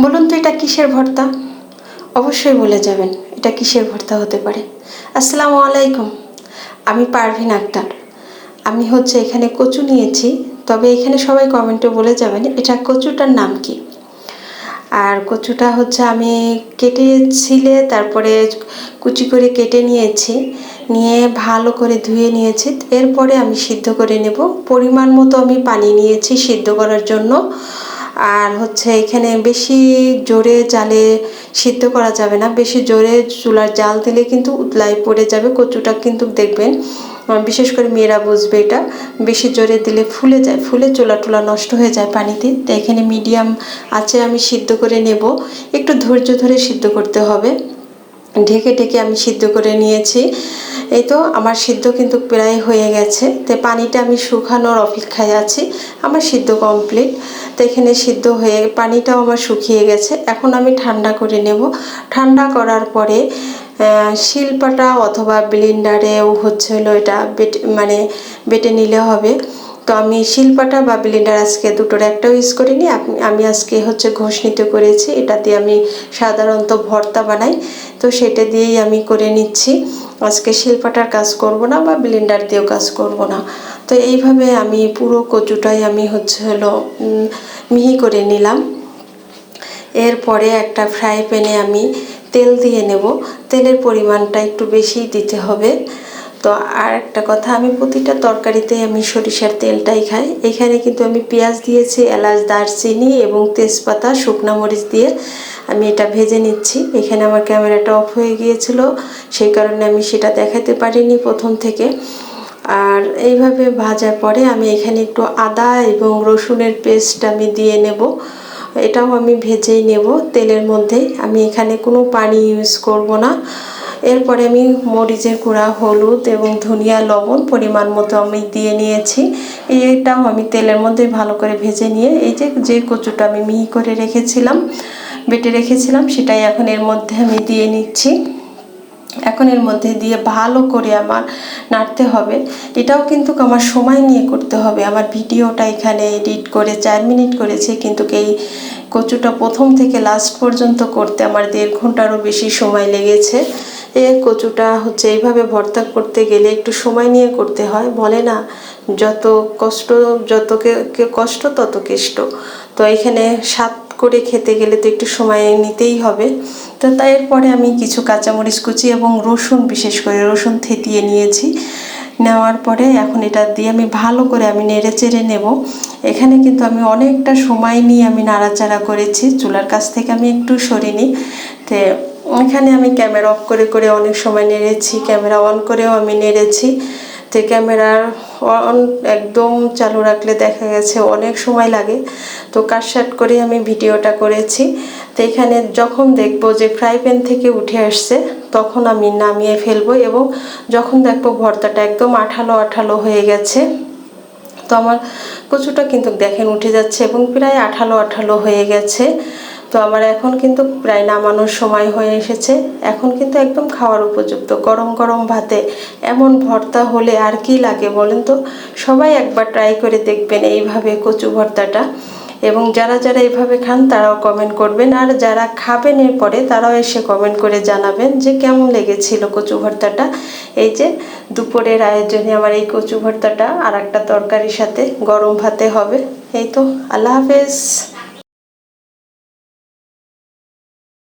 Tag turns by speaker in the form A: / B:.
A: বলুন তো এটা কিসের ভর্তা? অবশ্যই বলে যাবেন এটা কিসের ভর্তা হতে পারে। আসসালামু আলাইকুম, আমি পারভিন আক্তার। আমি এখানে কচু নিয়েছি, তবে এখানে সবাই কমেন্টে বলে যাবেন এটা কচুটার নাম কি। আর কচুটা আমি কেটে ছিলে তারপরে কুচি করে কেটে নিয়েছি, নিয়ে ভালো করে ধুয়ে নিয়েছি। এরপরে আমি সিদ্ধ করে নেব। পরিমাণ মতো আমি পানি নিয়েছি সিদ্ধ করার জন্য। আর এখানে বেশি জোরে জালে সিদ্ধ করা যাবে না, বেশি জোরে চুলার জাল দিলে কিন্তু উতলায় পড়ে যাবে কচুটা, কিন্তু দেখবেন বিশেষ করে মেয়েরা বুঝবে এটা, বেশি জোরে দিলে ফুলে যায়, ফুলে চোলা টোলা নষ্ট হয়ে যায় পানিতে। তো এখানে মিডিয়াম আছে আমি সিদ্ধ করে নেব, একটু ধৈর্য ধরে সিদ্ধ করতে হবে। ঢেকে ঢেকে আমি সিদ্ধ করে নিয়েছি। এই তো আমার সিদ্ধ কিন্তু প্রায় হয়ে গেছে। তো পানিটা আমি শুকানোর অপেক্ষায় আছি। আমার সিদ্ধ কমপ্লিট। তো এখানে সিদ্ধ হয়ে পানিটাও আমার শুকিয়ে গেছে। এখন আমি ঠান্ডা করে নেব। ঠান্ডা করার পরে শিলপাটা অথবা ব্লেন্ডারেও এটা বেটে নিলে হবে। তো আমি শিলপাটা বা ব্লেন্ডার আজকে দুটোর একটাও ইউজ করিনি। আমি আজকে ঘষনিতে করেছি, এটা দিয়ে আমি সাধারণত ভর্তা বানাই, তো সেটা দিয়েই আমি করে নিচ্ছি। আজকে শিলপাটার কাজ করব না বা ব্লেন্ডার দিয়েও কাজ করব না। তো এইভাবে আমি পুরো কচুটাই আমি মিহি করে নিলাম। এরপরে একটা ফ্রাই প্যানে আমি তেল দিয়ে নেব। তেলের পরিমাণটা একটু বেশি দিতে হবে। তো আর একটা কথা, আমি প্রতিটা তরকারিতেই আমি সরিষার তেলটাই খাই। এখানে কিন্তু আমি পেঁয়াজ দিয়েছি, এলাচ, দারচিনি এবং তেজপাতা, শুকনো মরিচ দিয়ে আমি এটা ভেজে নিচ্ছি। এখানে আমার ক্যামেরাটা অফ হয়ে গিয়েছিল, সেই কারণে আমি সেটা দেখাতে পারিনি প্রথম থেকে। আর এইভাবে ভাজার পরে আমি এখানে একটু আদা এবং রসুনের পেস্ট আমি দিয়ে নেব। এটাও আমি ভেজেই নেব তেলের মধ্যেই, আমি এখানে কোনো পানি ইউজ করব না। এরপরে আমি মরিচের গুঁড়া, হলুদ এবং ধনিয়া, লবণ পরিমাণ মতো আমি দিয়ে নিয়েছি। এটাও আমি তেলের মধ্যে ভালো করে ভেজে নিয়ে এই যে কচুটা আমি মিহি করে বেটে রেখেছিলাম সেটাই এখন এর মধ্যে আমি দিয়ে নিচ্ছি। এখন এর মধ্যে দিয়ে ভালো করে আমার নাড়তে হবে। এটাও কিন্তু আমার সময় নিয়ে করতে হবে। আমার ভিডিওটা এখানে এডিট করে 4 মিনিট করেছি, কিন্তু এই কচুটা প্রথম থেকে লাস্ট পর্যন্ত করতে আমার 1.5 ঘন্টারও বেশি সময় লেগেছে। কচুটা এইভাবে ভর্তা করতে গেলে একটু সময় নিয়ে করতে হয়, বলে না যত কষ্ট তত কেষ্ট। তো এখানে স্বাদ করে খেতে গেলে তো একটু সময় নিতেই হবে। তো তাই এরপরে আমি কিছু কাঁচামরিচ কুচি এবং রসুন, বিশেষ করে রসুন থেতিয়ে নিয়েছি। নেওয়ার পরে এখন এটা দিয়ে আমি ভালো করে নেড়ে চেড়ে নেব। এখানে কিন্তু আমি অনেকটা সময় নিয়ে আমি নাড়াচাড়া করেছি, চুলার কাছ থেকে আমি একটু সরিনি। তো এখানে আমি ক্যামেরা অফ করে করে অনেক সময় নেড়েছি, ক্যামেরা অন করেও আমি নেড়েছি। তো ক্যামেরার অন একদম চালু রাখলে দেখা গেছে অনেক সময় লাগে। তো কাটসাট করে আমি ভিডিওটা করেছি। তো এখানে যখন দেখবো যে ফ্রাই প্যান থেকে উঠে আসছে তখন আমি নামিয়ে ফেলবো, এবং যখন দেখবো ভর্তাটা একদম আঠালো আঠালো হয়ে গেছে, তো আমার কচুটা কিন্তু দেখেন উঠে যাচ্ছে এবং প্রায় আঠালো আঠালো হয়ে গেছে। তো আমার এখন কিন্তু প্রায় নামানোর সময় হয়ে এসেছে। এখন কিন্তু একদম খাওয়ার উপযুক্ত। গরম গরম ভাতে এমন ভর্তা হলে আর কি লাগে বলেন তো। সবাই একবার ট্রাই করে দেখবেন এইভাবে কচু ভর্তাটা, এবং যারা যারা এইভাবে খান তারাও কমেন্ট করবেন, আর যারা খাবেন এরপরে তারাও এসে কমেন্ট করে জানাবেন যে কেমন লেগেছিল কচু ভর্তাটা। এই যে দুপুরের আয়োজনে আমার এই কচু ভর্তাটা আর একটা তরকারির সাথে গরম ভাতে হবে। এই তো, আল্লাহ হাফেজ।